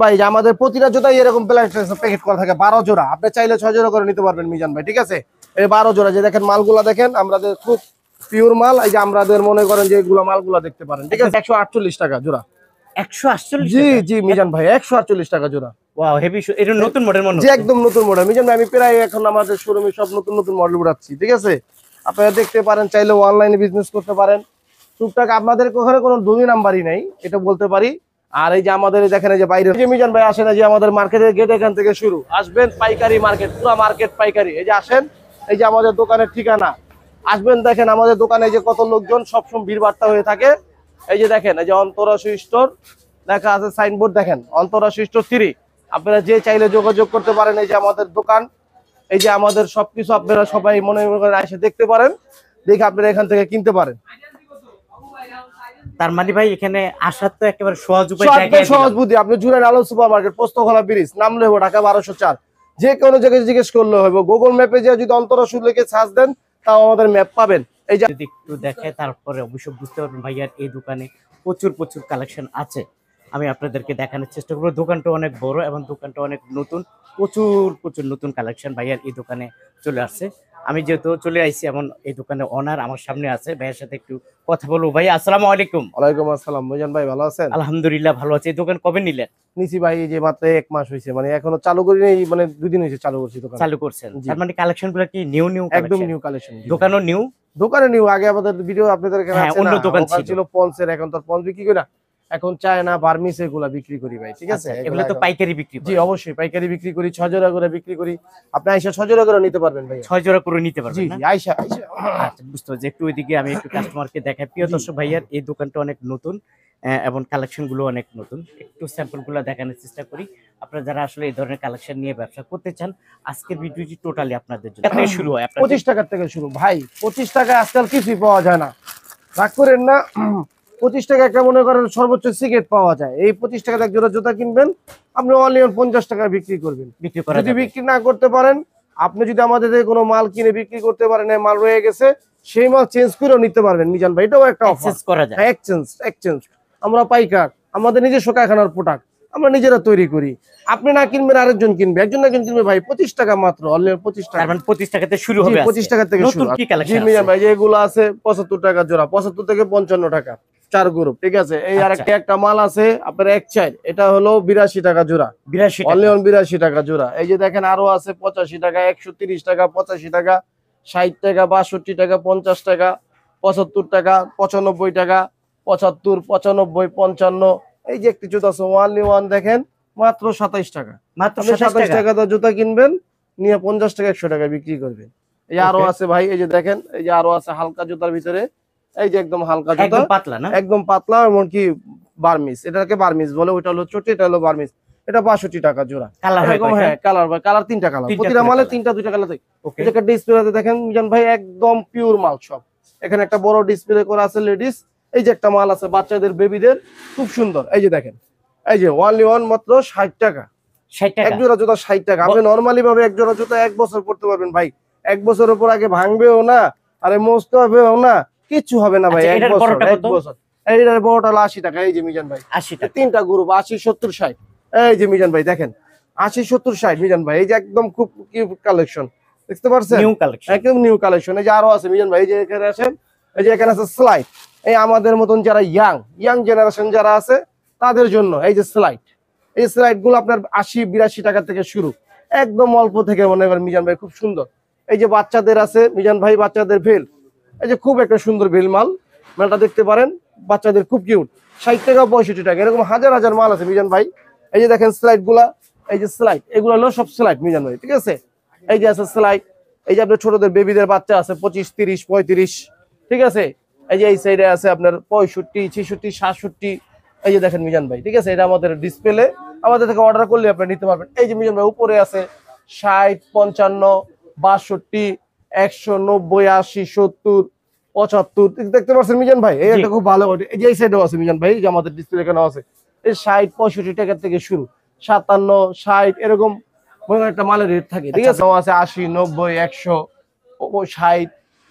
ভাই যে আমাদের প্রতিটা জুতাই এরকম প্যাকেট করা থাকে 12 জোড়া। আপনি চাইলে 6 জোড়া করে নিতে পারবেন মিজান ভাই, ঠিক আছে? এই 12 জোড়া যে দেখেন মালগুলা দেখেন, আমাদের খুব পিওর মাল। এই যে আমাদের মনে করেন যে এগুলো মালগুলা দেখতে পারেন, ঠিক আছে? 148 টাকা জোড়া। 148 জি জি মিজান ভাই, 148 টাকা জোড়া। ওয়াও হেভি, এটা নতুন মডেল মনে হচ্ছে, জি একদম নতুন মডেল মিজান ভাই। আমি প্রায় এখন আমাদের শোরুমে সব নতুন নতুন মডেল উঠাচ্ছি, ঠিক আছে? আপনারা দেখতে পারেন, চাইলে অনলাইনে বিজনেস করতে পারেন টুকটাক। আপনাদের ওখানে কোনো দুই নাম্বারই নাই, এটা বলতে পারি। আর এই যে আমাদের দেখেন এই যে বাইরে যে মিজান ভাই আসেন, এই যে আমাদের মার্কেটের গেট এখান থেকে শুরু। আসবেন পাইকারি মার্কেট, পুরো মার্কেট পাইকারি। এই যে আসেন, এই যে আমাদের দোকানের ঠিকানা। আসবেন, দেখেন আমাদের দোকানে যে কত লোকজন, সবসময় ভিড়ভাট্টা হয়ে থাকে। এই যে দেখেন, এই যে অন্তরাশু স্টোর লেখা আছে, সাইনবোর্ড দেখেন, অন্তরাশু স্টোর 3। আপনারা যে চাইলে যোগাযোগ করতে পারেন। এই যে আমাদের দোকান, এই যে আমাদের সবকিছু আপনারা সবাই মনে করে এসে দেখতে পারেন, দেখে আপনারা এখান থেকে কিনতে পারেন। তার মানে ভাই এখানে আসার তো একেবারে সহজ উপায়, সহজ বুদ্ধি। আপনি জুড়েন আলো সুপার মার্কেট, পোস্তখোলা ব্রিজ, নামলে হবো ঢাকা 1204। যে কোনো জায়গায় জিজ্ঞেস করলে হবে। গুগল ম্যাপে যে যদি অন্তরাশু লিখে সার্চ দেন, তাও আমাদের ম্যাপ পাবেন। এই যে যদি একটু দেখে তারপরে অবশ্যই বুঝতে পারবেন ভাইয়ার এই দোকানে প্রচুর প্রচুর কালেকশন আছে। আমি আপনাদেরকে দেখানোর চেষ্টা করবো। দোকানটা অনেক বড় এবং দোকানটা অনেক নতুন, প্রচুর প্রচুর নতুন কালেকশন ভাইয়ার এই দোকানে চলে আসছে। আমি যেহেতু চলে আসছি, এমন এই দোকানে ওনার আমার সামনে আছে, ভাইয়ের সাথে একটু কথা বলবো। ভাই আসসালামু আলাইকুম। ওয়ালাইকুম আসসালাম। মিজান ভাই ভালো আছেন? আলহামদুলিল্লাহ ভালো আছি। এই দোকান কবে নিলেন? নিছি ভাই, এই যে মাত্র 1 মাস হয়েছে, মানে এখনো চালু করি নাই, মানে 2 দিন হয়েছে চালু করছি দোকান। চালু করছেন, তার মানে কালেকশন গুলো কি নিউ নিউ? একদম নিউ কালেকশন। দোকানও নিউ? দোকানে নিউ। আগে আমাদের ভিডিও আপনাদের এখানে আছে না, অন্য দোকান ছিল পন্সের, এখন তো পন্স বিক্রি করি না, এখন চায়না বার্মিস এগুলা বিক্রি করি ভাই, ঠিক আছে? এগুলো তো পাইকারি বিক্রি? জি অবশ্যই পাইকারি বিক্রি করি, 6 জোড়া করে বিক্রি করি। আপনি আইসা 6 জোড়া করে নিতে পারবেন ভাই। 6 জোড়া করে নিতে পারবেন? জি জি আইসা আইসা। আচ্ছা বুঝতে পারছি। একটু ওইদিকে আমি একটু কাস্টমারকে দেখাই। প্রিয় দর্শক ভাইয়ার এই দোকানটা অনেক নতুন এবং কালেকশন গুলো অনেক নতুন। একটু স্যাম্পল গুলো দেখানোর চেষ্টা করি। আপনারা যারা আসলে এই ধরনের কালেকশন নিয়ে ব্যবসা করতে চান, আজকের ভিডিওটি টোটালি আপনাদের জন্য। আপনি শুরু হয় 25 টাকা থেকে শুরু ভাই। 25 টাকা আজকাল কিছুই পাওয়া যায় না, রাগ করেন না। 25 টাকা একটা মনে করেন সর্বোচ্চ সিগারেট পাওয়া যায়। এই 25 টাকা এক জোড়া জুতা কিনবেন, আপনি অনলি 50 টাকা বিক্রি করবেন। যদি বিক্রি না করতে পারেন, আপনি যদি আমাদের থেকে কোনো মাল কিনে বিক্রি করতে পারেন, মাল রয়ে গেছে, সেই মাল চেঞ্জ করেও নিতে পারবেন মিজান ভাই। এটাও একটা অফার করা যায়। এক্সচেঞ্জ। আমরা পাইকার, আমাদের নিজস্ব কারখানার প্রোডাক্ট, আমরা নিজেরা তৈরি করি। আপনি না কিনবেন, আরেকজন কিনবে, একজন না কিনবে ভাই। 25 টাকা মাত্র, অনলি 25 টাকা। মানে 25 টাকাতে শুরু হবে? 25 টাকা থেকে শুরু। কি কালেকশন মিজান ভাই যে এগুলো আছে 75 টাকা জোড়া, 75 থেকে 55 টাকা, 4 গ্রুপ, ঠিক আছে? এই আরেকটা একটা মাল আছে আপনার এক চাই, এটা হলো 82 টাকা জোড়া। 82 টাকা জোড়া। এই যে দেখেন আরো আছে 85 টাকা, 130 টাকা, 85 টাকা, 60 টাকা, 62 টাকা, 50 টাকা, 75 টাকা, 95 টাকা, 75, 95, 55। এই যে একটি জুতা আছে অনলি ওয়ান, দেখেন মাত্র 27 টাকা। মাত্র 27 টাকা তো জুতা কিনবেন, নিয়ে 50 টাকা 100 টাকা বিক্রি করবেন। এই আরো আছে ভাই, এই যে দেখেন, এই যে আরো আছে হালকা জুতার ভিতরে। এই যে একদম হালকা জুতা, একদম পাতলা না? একদম পাতলা, এমনকি বার্মিস, এটাকে বার্মিস বলে। ওইটা হলো চটি, এটা হলো বার্মিস। এটা 62 টাকা জোড়া। হ্যাঁ কালার 3টা কালার, প্রতিটা মালে 3টা 2টা কালার থাকে। এটা ডিসপ্লেতে দেখেন মিজান ভাই, একদম পিওর মাল সব। এখানে একটা বড় ডিসপ্লে করা আছে লেডিস। এই যে একটা মাল আছে বাচ্চাদের, বেবিদের, খুব সুন্দর। এই যে দেখেন, এই যে অনলি ওয়ান মাত্র 60 টাকা। 60 টাকা এক জোড়া জুতা 60 টাকা। আপনি নরমালি ভাবে এক জোড়া জুতা 1 বছর পড়তে পারবেন ভাই। 1 বছরের উপর আগে ভাঙবেও না, আরে মস্ত হবেও না, কিচ্ছু হবে না ভাই। 1 বছর। এইটার বড়টা হলো 80 টাকা। এই যে মিজান ভাই 80 টাকা, 3টা গ্রুপ, 80, 70, 60। এই যে মিজান ভাই দেখেন 80, 70, 60 মিজান ভাই। এই যে একদম খুব কালেকশন, দেখতে পারছেন? নিউ কালেকশন, একদম নিউ কালেকশন। এই যে আরো আছে মিজান ভাই, এই যে এখানে আছেন, এই যে এখানে আছে স্লাইড। এই আমাদের মতন যারা ইয়াং জেনারেশন যারা আছে, তাদের জন্য এই যে স্লাইড। এই স্লাইড গুলো আপনার 80, 82 টাকা থেকে শুরু, একদম অল্প থেকে মনে করেন মিজান ভাই, খুব সুন্দর। এই যে বাচ্চাদের আছে মিজান ভাই, বাচ্চাদের ভেল, এই যে খুব একটা সুন্দর ভেল মালটা দেখতে পারেন, বাচ্চাদের খুব কিউট। 60 টাকা, 65 টাকা, এরকম হাজার হাজার মাল আছে মিজান ভাই। এই যে দেখেন স্লাইড গুলা, এই যে স্লাইড, এগুলো হলো সব স্লাইড মিজান ভাই, ঠিক আছে? এই যে আছে স্লাইড। এই যে আপনার ছোটদের বেবিদের বাচ্চা আছে 25, 30, 35, ঠিক আছে? এই যে এই সাইডে আছে আপনার 65, 66, 67। এই যে দেখেন মিজান ভাই, ঠিক আছে? এটা আমাদের ডিসপ্লে, আমাদের থেকে অর্ডার করলে আপনি নিতে পারবেন। এই যে মিজান ভাই উপরে আছে 60, 55, 62, 190, 80, 70, 75, দেখতে পাচ্ছেন মিজান ভাই? এই একটা খুব ভালো। এই যে এই সাইডেও আছে মিজান ভাই, যে আমাদের ডিসপ্লে এখানে আছে। এই 60, 65 টাকা থেকে শুরু, 57, 60, এরকম একটা মালের রেট থাকে, ঠিক আছে? 80, 90, 100, 60,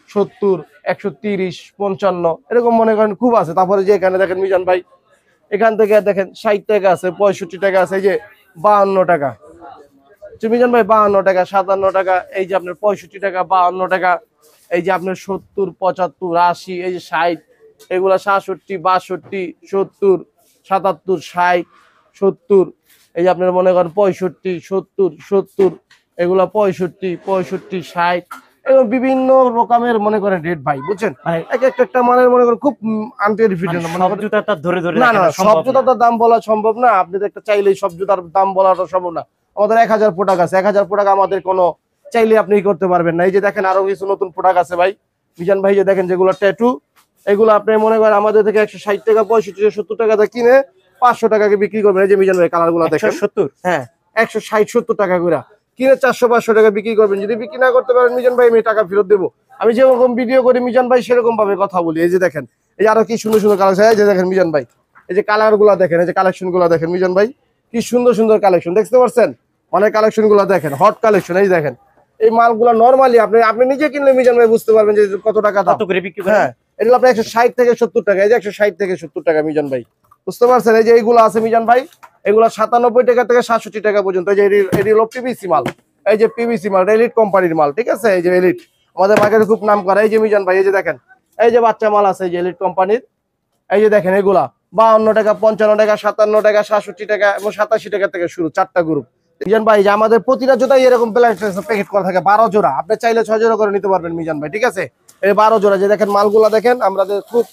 70, 130, 55, এরকম মনে করেন খুব আছে। তারপরে যে এখানে দেখেন মিজান ভাই, এখান থেকে দেখেন 60 টাকা আছে, 65 টাকা আছে, এই যে 52 টাকা মিজান ভাই, 52 টাকা, 57 টাকা, এই যে আপনার 65 টাকা, 52 টাকা, এই যে আপনার 70, 75, 80, এই যে 60, এগুলা 67, 62, 70, 77, 60, 70, এই যে আপনার মনে করেন 65, 70, 70, এগুলা 65, 65, 60, এবং বিভিন্ন রকমের মনে করেন রেট ভাই, বুঝছেন? মানে এক একটা মানের মনে করেন খুব আনটেরিফিটেড সব জুতাটা ধরে ধরে না না, রাখা সব সম্ভব না। জুতার দাম বলা সম্ভব না, আপনি তো একটা চাইলেই সব জুতার দাম বলাটা সম্ভব না। আমাদের 1000 প্রোডাক্ট আছে, 1000 প্রোডাক্ট আমাদের কোনো চাইলে আপনি করতে পারবেন না। এই যে দেখেন আরো কিছু নতুন প্রোডাক্ট আছে ভাই, মিজান ভাই, যে দেখেন যেগুলো ট্যাটু, এগুলো আপনি মনে করেন আমাদের থেকে 160 টাকা, 65, 70 টাকা দিয়ে কিনে 500 টাকাকে বিক্রি করবেন। এই যে মিজান ভাই কালার গুলো দেখেন, 170, হ্যাঁ 160, 70 টাকা করে কিনে 400, 500 টাকা বিক্রি করবেন। যদি বিক্রি না করতে পারেন মিজান ভাই, আমি টাকা ফেরত দেবো। আমি যেরকম ভিডিও করি মিজান ভাই সেরকম ভাবে কথা বলি। এই যে দেখেন, এই যে আরো কি সুন্দর সুন্দর কালেকশন, এই যে দেখেন মিজান ভাই, এই যে কালার গুলা দেখেন, এই যে কালেকশন গুলা দেখেন মিজান ভাই, কি সুন্দর সুন্দর কালেকশন দেখতে পাচ্ছেন, মানে কালেকশন গুলা দেখেন, হট কালেকশন। এই দেখেন এই মালগুলা নরমালি আপনি নিজে কিনলে মিজান ভাই বুঝতে পারবেন যে কত টাকা দাম। কত করে বিক্রি করেন? হ্যাঁ, এটা আপনার 160 থেকে 70 টাকা, এই যে 160 থেকে 70 টাকা মিজান ভাই, বুঝতে পারছেন? এই যে এইগুলো আছে মিজান ভাই, এগুলো 97 টাকা থেকে 67 টাকা পর্যন্ত। এই যে এটি হলো পিভিসি মাল, এই যে পিভিসি মাল, এলিট কোম্পানির মাল, ঠিক আছে? এই যে এলিট আমাদের মার্কেটে খুব নাম করা। এই যে মিজান ভাই, এই যে দেখেন, এই যে বাচ্চা মাল আছে, এই যে এলিট কোম্পানির, এই যে দেখেন এগুলা 52 টাকা, 55 টাকা, 57 টাকা, 67 টাকা এবং 87 টাকা থেকে শুরু, 4টা গ্রুপ। মিজান ভাই, যে আমাদের প্রতিটা জোড়াই এরকম প্যাকেট করা থাকে 12 জোড়া, আপনি চাইলে 6 জোড়া করে নিতে পারবেন মিজান ভাই, ঠিক আছে? এই 12 জোড়া, যে দেখেন মালগুলা দেখেন, আমাদের খুব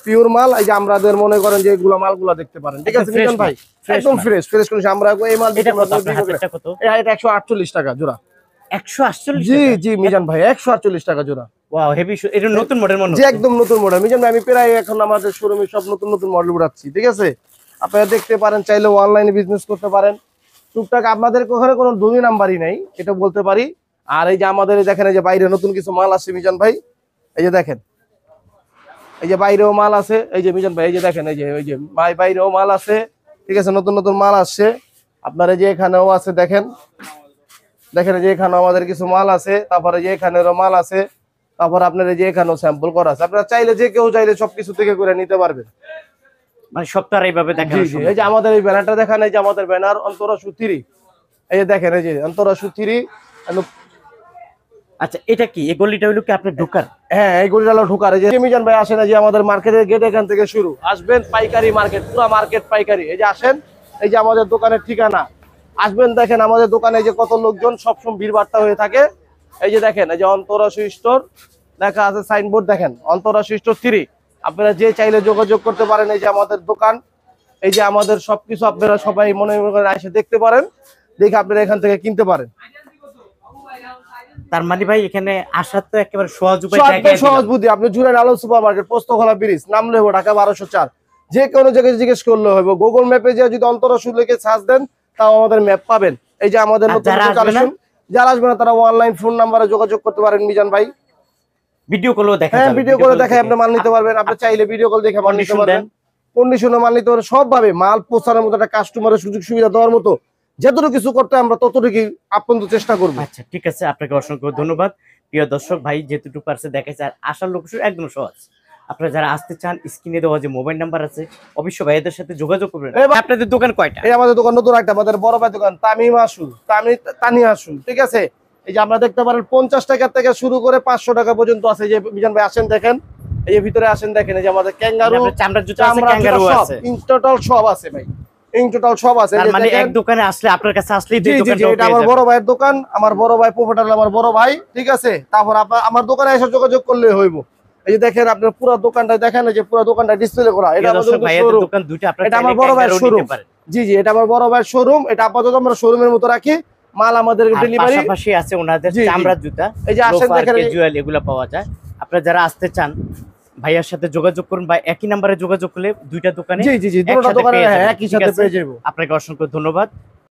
পিওর মাল। এই যে আমাদের মনে করেন যে এগুলা মালগুলা দেখতে পারেন, ঠিক আছে মিজান ভাই? একদম ফ্রেশ ফ্রেশ কন্ডিশন। আমরা এই মাল এটা কত আপনার হাতেরটা কত? এটা 148 টাকা জোড়া। 148 জি টাকা? জি মিজান ভাই, 148 টাকা জোড়া। Wow, heavy. এটা নতুন মডেল মনে জি হচ্ছে। একদম নতুন মডেল মিজান ভাই, আমি প্রায় এখন আমাদের শোরুমে সব নতুন নতুন মডেল উঠাচ্ছি, ঠিক আছে? আপনারা দেখতে পারেন, চাইলে অনলাইনে বিজনেস করতে পারেন টুকটাক। আপনাদের ওখানে কোনো দুই নাম্বারই নাই, এটা বলতে পারি। আর এই যে আমাদের দেখেন, এই যে বাইরে নতুন কিছু মাল আছে মিজান ভাই, এই যে দেখেন, এই যে বাইরেও মাল আছে, এই যে মিজান ভাই, এই যে দেখেন, এই যে বাইরেও মাল আছে, ঠিক আছে? নতুন নতুন মাল আসছে আপনার, এই যে এখানেও আছে, দেখেন দেখেন, এই যে এখানেও আমাদের কিছু মাল আছে, তারপরে যে এখানেরও মাল আছে, তারপর আপনার এই যে এখানেও স্যাম্পল করা আছে। আপনারা চাইলে যে কেউ চাইলে সবকিছু থেকে করে নিতে পারবেন, মানে সপ্তাহ এইভাবে দেখানো জি জি। এই যে আমাদের এই ব্যানারটা দেখেন, এই যে আমাদের ব্যানার অন্তরা সুতিরি, এই যে দেখেন, এই যে অন্তরা সুতিরি। আচ্ছা, এটা কি এই গলিটা হলো কি আপনার ঢোকার? হ্যাঁ, এই গলিটা হলো ঢোকার। এই যে মিজান ভাই আসেন, এই যে আমাদের মার্কেটের গেট এখান থেকে শুরু, আসবেন পাইকারি মার্কেট, পুরো মার্কেট পাইকারি। এই যে আসেন, এই যে আমাদের দোকানের ঠিকানা, আসবেন দেখেন আমাদের দোকানে এই যে কত লোকজন, সবসময় ভিড় বাড়তা হয়ে থাকে। এই যে দেখেন, এই যে অন্তরা শু স্টোর লেখা আছে, সাইনবোর্ড দেখেন, অন্তরা শু স্টোর 3। আপনারা যে চাইলে যোগাযোগ করতে পারেন। এই যে আমাদের দোকান, এই যে আমাদের সবকিছু আপনারা সবাই মনে করে এসে দেখতে পারেন, দেখে আপনারা এখান থেকে কিনতে পারেন। তার মানে ভাই এখানে আসার তো একেবারে সহজ উপায়, একদম জায়গায় সহজ বুদ্ধি। আপনি জুরাইন আলো সুপার মার্কেট, পোস্তখোলা ব্রিজ, নামলে হবো ঢাকা 1204, যে কোনো জায়গায় জিজ্ঞেস করলে হইব। গুগল ম্যাপে যে যদি অন্তরা শু লিখে সার্চ দেন, তাও আমাদের ম্যাপ পাবেন। এই যে আমাদের আর নতুন যারা আসবে কালেকশন, যারা আসবে না তারা অনলাইন ফোন নাম্বারে যোগাযোগ করতে পারেন মিজান ভাই। ভিডিও কলও দেখা হ্যাঁ, যাবে, ভিডিও করে দেখায় আপনি মাল নিতে পারবেন। আপনি চাইলে ভিডিও কল দেখে মাল নিতে কন্ডিশন পারবেন, দেন, কন্ডিশনে মাল নিতে পারবেন, সব ভাবে মাল পৌঁছানোর মতো একটা কাস্টমারের সুযোগ সুবিধা দেওয়ার মতো যতটুকু কিছু করতে আমরা ততটুকু আপনাদের চেষ্টা করবো। আচ্ছা ঠিক আছে, আপনাকে অসংখ্য ধন্যবাদ। প্রিয় দর্শক ভাই, যেটুকু পারছে দেখাইছে, আর আসার লোকেশন একদম সহজ। আপনারা যারা আসতে চান, স্ক্রিনে দেওয়া যে মোবাইল নাম্বার আছে, অবশ্যই ভাইদের সাথে যোগাযোগ করবেন। আপনাদের দোকান কয়টা? এই আমাদের দোকান নতুন একটা, আমাদের বড় ভাই দোকান তামিম আসু, তানিয়া আসু, ঠিক আছে? এই যে আমরা দেখতে পারেন 50 টাকা থেকে শুরু করে 500 টাকা পর্যন্ত আছে। এই যে মিজান ভাই আসেন দেখেন, এই যে ভিতরে আসেন দেখেন, এই যে আমাদের ক্যাঙ্গারু, আপনার চামড়ার জুতা আছে, ক্যাঙ্গারু আছে, ইন টোটাল সব আছে ভাই, ইন টোটাল সব আছে। তার মানে এক দোকানে আসলে, আপনার কাছে আসলেই দুই দোকানটা এটা আমার বড় ভাইয়ের দোকান, আমার বড় ভাই প্রোপাইটার, আমার বড় ভাই, ঠিক আছে? তারপর আমার দোকানে এসে যোগাযোগ করলে হইব। এই যে দেখেন, আপনার পুরো দোকানটা দেখেন, এই যে পুরো দোকানটা ডিসপ্লে করা, এটা আমাদের ভাইদের দোকান দুইটা, আপনারা এটা আমার বড় ভাইয়ের শোরুম। জি জি, এটা আমার বড় ভাইয়ের শোরুম। এটা আপাতত আমরা শোরুমের মতো রাখি, মাল আমাদের ডেলিভারি। পাশাপাশি আছে ওনাদের চামড়ার জুতা, এই যে আসেন দেখেন, ক্যাজুয়াল, এগুলো পাওয়া যায়। আপনারা যারা আসতে চান ভাইয়ার সাথে যোগাযোগ করুন, বা একই নাম্বারে যোগাযোগ করলে দুইটা দোকানে, জি জি জি, দুটো দোকানে একই সাথে পেয়ে যাবো। আপনাকে অসংখ্য ধন্যবাদ।